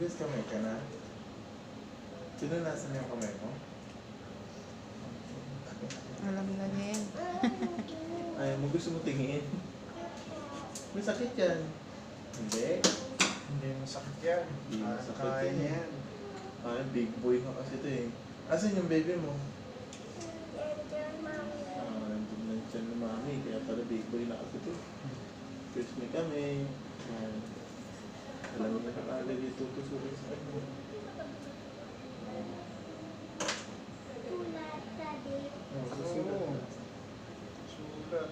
Hugas kamay ka na. Pinunasan yung kamay mo? Alam na din. Ayaw mo, gusto mo tingin? May sakit yan. Hindi. Hindi masakit yan. Hindi masakit Kaya yan. yan. Ay, big boy ka kasi ito eh. Asan yung baby mo? Nandun lang siya ng mami. Kaya pala big boy na kasi ito. Kiss me kami. Ayan. Alam mo na kakala dito tusukin sa kanya. Oh, susulat Oo. na. Sulat.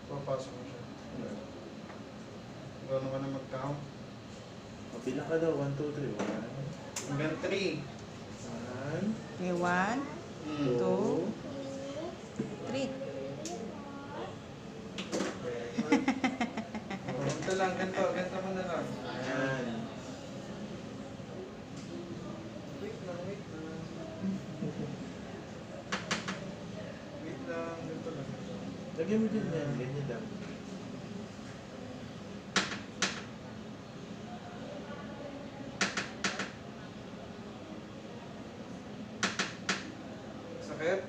Papasok mo siya. Ayan. Ikaw naman na mag-count. Mapila ka daw. 1, 2, 3. 1. Hanggang 3. 1, Okay, 1, 2, 3. Ganito lang, ganito. Ganito mo na lang. Ayan. Wait lang, wait lang. Wait lang, ganito lang. Lagyan mo din yan. Ganyan lang. Sakit?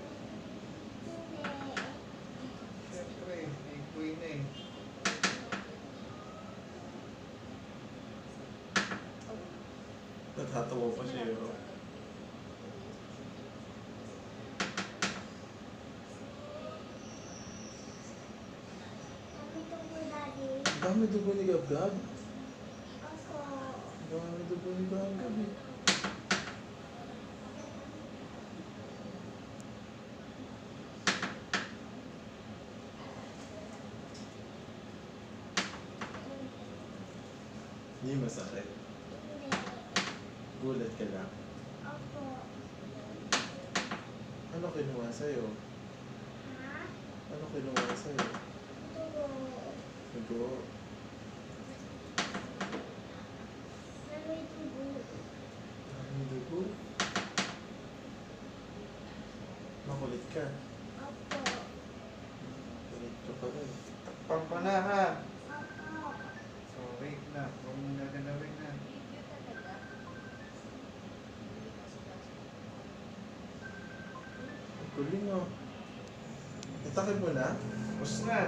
Siyempre, big boy na eh. Natatawa pa siya yun. Ang dami dugo ni Gab-Gab. Ang dami dugo ni Gab-Gab eh. Hindi masakit. Gulat ka lang. Ano kinuha sa'yo? Ano kinuha sa'yo? Dugo. Ang dugo. Makulit ka. Makulit ka pa rin. Takpang pa na ha. So, wait na. Huwag mo na ganawin na. Ang galing ah. Itakip mo na? Tapos na.